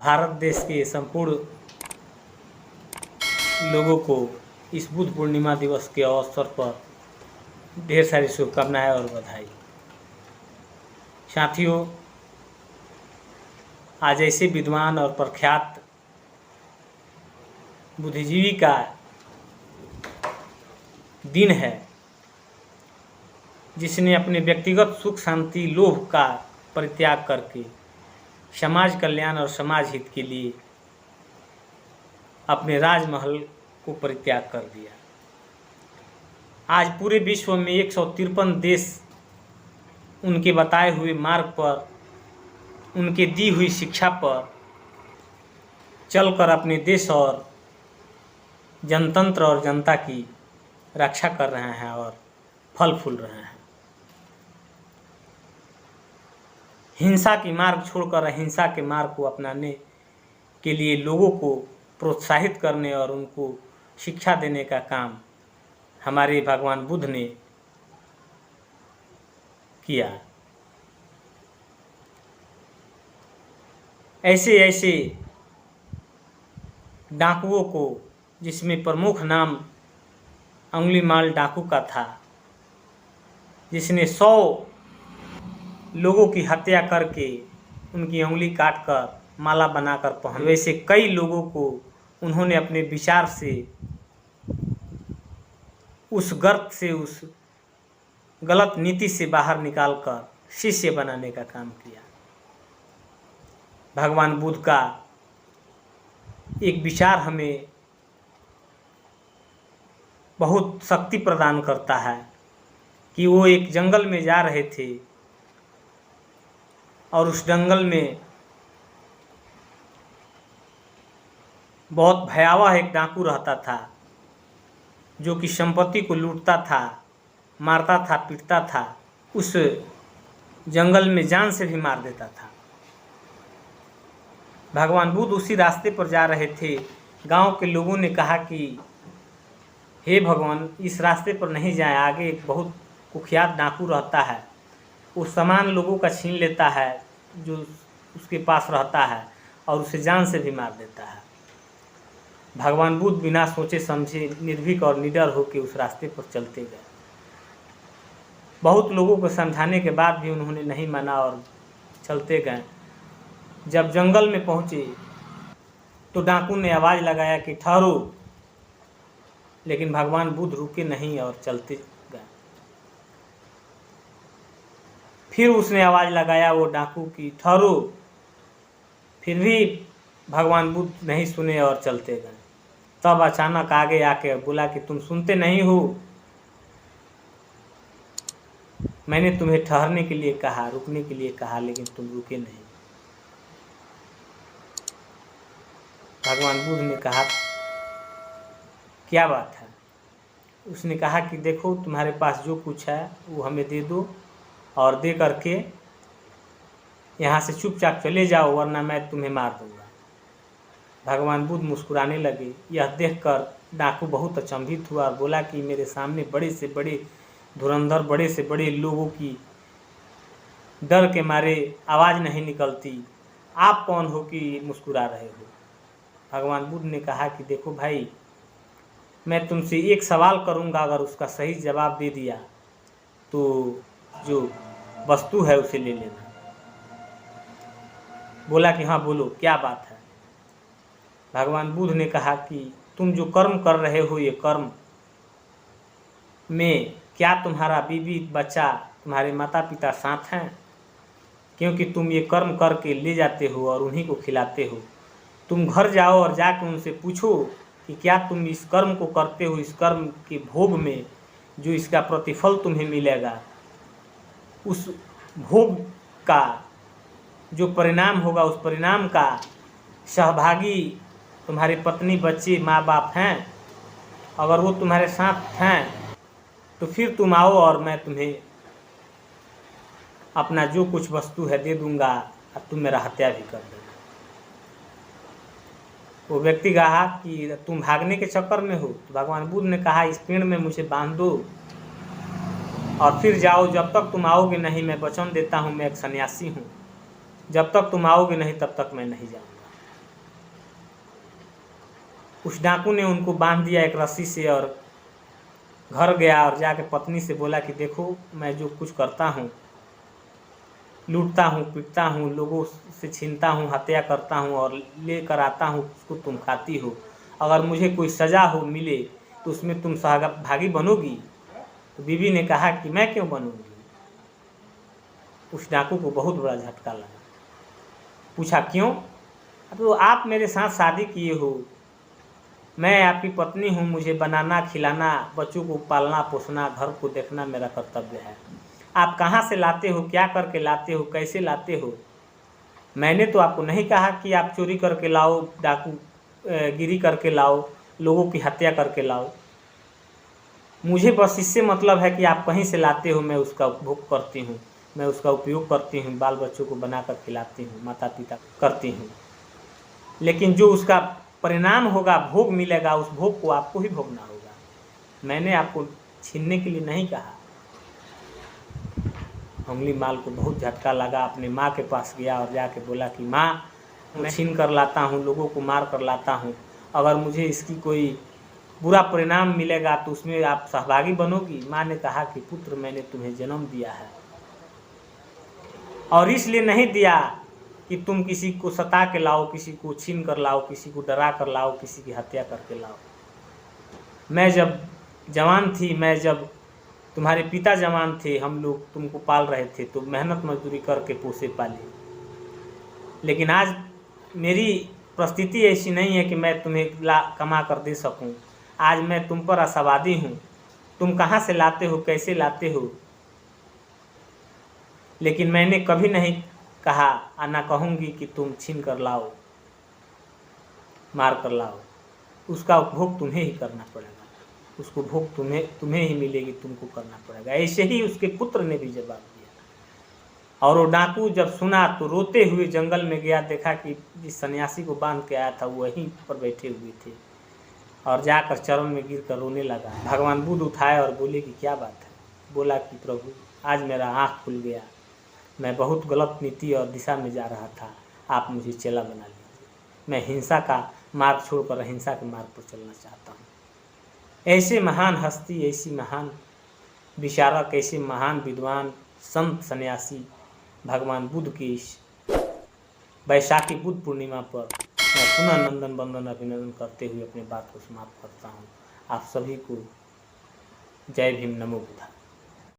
भारत देश के संपूर्ण लोगों को इस बुद्ध पूर्णिमा दिवस के अवसर पर ढेर सारी शुभकामनाएं और बधाई। साथियों, आज ऐसे विद्वान और प्रख्यात बुद्धिजीवी का दिन है जिसने अपने व्यक्तिगत सुख शांति लोभ का परित्याग करके समाज कल्याण और समाज हित के लिए अपने राजमहल को परित्याग कर दिया। आज पूरे विश्व में 153 देश उनके बताए हुए मार्ग पर, उनके दी हुई शिक्षा पर चलकर अपने देश और जनतंत्र और जनता की रक्षा कर रहे हैं और फल फूल रहे हैं। हिंसा की मार्ग छोड़कर अहिंसा के मार्ग को अपनाने के लिए लोगों को प्रोत्साहित करने और उनको शिक्षा देने का काम हमारे भगवान बुद्ध ने किया। ऐसे ऐसे डाकुओं को, जिसमें प्रमुख नाम अंगुलीमाल डाकू का था, जिसने 100 लोगों की हत्या करके उनकी उंगली काटकर माला बनाकर पहन, वैसे कई लोगों को उन्होंने अपने विचार से उस गर्त से, उस गलत नीति से बाहर निकालकर शिष्य बनाने का काम किया। भगवान बुद्ध का एक विचार हमें बहुत शक्ति प्रदान करता है कि वो एक जंगल में जा रहे थे और उस जंगल में बहुत भयावह एक डाकू रहता था जो कि संपत्ति को लूटता था, मारता था, पीटता था, उस जंगल में जान से भी मार देता था। भगवान बुद्ध उसी रास्ते पर जा रहे थे। गांव के लोगों ने कहा कि हे भगवान, इस रास्ते पर नहीं जाएं, आगे एक बहुत कुख्यात डाकू रहता है, वो सामान लोगों का छीन लेता है जो उसके पास रहता है और उसे जान से भी मार देता है। भगवान बुद्ध बिना सोचे समझे निर्भीक और निडर होकर उस रास्ते पर चलते गए। बहुत लोगों को समझाने के बाद भी उन्होंने नहीं माना और चलते गए। जब जंगल में पहुंचे तो डाकू ने आवाज़ लगाया कि ठहरो, लेकिन भगवान बुद्ध रुके नहीं और चलते गए। फिर उसने आवाज़ लगाया वो डाकू की ठहरो, फिर भी भगवान बुद्ध नहीं सुने और चलते गए। तब अचानक आगे आके बोला कि तुम सुनते नहीं हो, मैंने तुम्हें ठहरने के लिए कहा, रुकने के लिए कहा, लेकिन तुम रुके नहीं। भगवान बुद्ध ने कहा क्या बात है? उसने कहा कि देखो, तुम्हारे पास जो कुछ है वो हमें दे दो और दे करके यहाँ से चुपचाप चले जाओ, वरना मैं तुम्हें मार दूंगा। भगवान बुद्ध मुस्कुराने लगे। यह देखकर डाकू बहुत अचंभित हुआ और बोला कि मेरे सामने बड़े से बड़े धुरंधर, बड़े से बड़े लोगों की डर के मारे आवाज़ नहीं निकलती, आप कौन हो कि मुस्कुरा रहे हो? भगवान बुद्ध ने कहा कि देखो भाई, मैं तुमसे एक सवाल करूंगा, अगर उसका सही जवाब दे दिया तो जो वस्तु है उसे ले लेना। बोला कि हाँ बोलो, क्या बात है? भगवान बुद्ध ने कहा कि तुम जो कर्म कर रहे हो, ये कर्म में क्या तुम्हारा बीवी बच्चा, तुम्हारे माता पिता साथ हैं? क्योंकि तुम ये कर्म करके ले जाते हो और उन्हीं को खिलाते हो। तुम घर जाओ और जाकर उनसे पूछो कि क्या तुम इस कर्म को करते हो, इस कर्म के भोग में जो इसका प्रतिफल तुम्हें मिलेगा, उस भोग का जो परिणाम होगा, उस परिणाम का सहभागी तुम्हारे पत्नी, बच्चे, माँ बाप हैं? अगर वो तुम्हारे साथ हैं तो फिर तुम आओ और मैं तुम्हें अपना जो कुछ वस्तु है दे दूंगा और तुम मेरा हत्या भी कर देना। वो व्यक्ति कहा कि तुम भागने के चक्कर में हो। तो भगवान बुद्ध ने कहा इस पेड़ में मुझे बांध दो और फिर जाओ, जब तक तुम आओगे नहीं, मैं वचन देता हूँ, मैं एक सन्यासी हूँ, जब तक तुम आओगे नहीं तब तक मैं नहीं जाऊँगा। उस डाकू ने उनको बांध दिया एक रस्सी से और घर गया और जाके पत्नी से बोला कि देखो मैं जो कुछ करता हूँ, लूटता हूँ, पीटता हूँ, लोगों से छीनता हूँ, हत्या करता हूँ और लेकर आता हूँ, उसको तुम खाती हो। अगर मुझे कोई सज़ा हो मिले तो उसमें तुम सहभागी बनोगी? तो बीवी ने कहा कि मैं क्यों बनूंगी। उस डाकू को बहुत बड़ा झटका लगा। पूछा क्यों? तो आप मेरे साथ शादी किए हो, मैं आपकी पत्नी हूँ, मुझे बनाना खिलाना, बच्चों को पालना पोसना, घर को देखना मेरा कर्तव्य है। आप कहाँ से लाते हो, क्या करके लाते हो, कैसे लाते हो? मैंने तो आपको नहीं कहा कि आप चोरी करके लाओ, डाकू गिरी करके लाओ, लोगों की हत्या करके लाओ। मुझे बस इससे मतलब है कि आप कहीं से लाते हो, मैं उसका उपभोग करती हूँ, मैं उसका उपयोग करती हूँ, बाल बच्चों को बनाकर खिलाती हूँ, माता पिता करती हूँ। लेकिन जो उसका परिणाम होगा, भोग मिलेगा, उस भोग को आपको ही भोगना होगा। मैंने आपको छीनने के लिए नहीं कहा। अंगुली माल को बहुत झटका लगा। अपने माँ के पास गया और जाके बोला कि माँ, मैं छीन कर लाता हूँ, लोगों को मार कर लाता हूँ, अगर मुझे इसकी कोई बुरा परिणाम मिलेगा तो उसमें आप सहभागी बनोगी? माँ ने कहा कि पुत्र, मैंने तुम्हें जन्म दिया है और इसलिए नहीं दिया कि तुम किसी को सता के लाओ, किसी को छीन कर लाओ, किसी को डरा कर लाओ, किसी की हत्या करके लाओ। मैं जब जवान थी, मैं जब तुम्हारे पिता जवान थे, हम लोग तुमको पाल रहे थे तो मेहनत मजदूरी करके पोसे पाले। लेकिन आज मेरी परिस्थिति ऐसी नहीं है कि मैं तुम्हें कमा कर दे सकूं। आज मैं तुम पर आशावादी हूँ। तुम कहाँ से लाते हो, कैसे लाते हो, लेकिन मैंने कभी नहीं कहा और ना कहूँगी कि तुम छीन कर लाओ, मार कर लाओ। उसका उपभोग तुम्हें ही करना पड़ेगा, उसको भोग तुम्हें ही मिलेगी, तुमको करना पड़ेगा। ऐसे ही उसके पुत्र ने भी जवाब दिया। और वो डाकू जब सुना तो रोते हुए जंगल में गया, देखा कि जिस सन्यासी को बांध के आया था वहीं पर बैठे हुए थे और जाकर चरण में गिर कर रोने लगा। भगवान बुद्ध उठाए और बोले कि क्या बात है? बोला कि प्रभु, आज मेरा आँख खुल गया, मैं बहुत गलत नीति और दिशा में जा रहा था, आप मुझे चेला बना लीजिए। मैं हिंसा का मार्ग छोड़कर अहिंसा के मार्ग पर चलना चाहता हूँ। ऐसे महान हस्ती, ऐसी महान विचारक, ऐसे महान विद्वान संत सन्यासी भगवान बुद्ध की इस वैशाखी बुद्ध पूर्णिमा पर मैं पुनः नंदन बंदन अभिनंदन करते हुए अपनी बात को समाप्त करता हूँ। आप सभी को जय भीम, नमो बुद्धाय।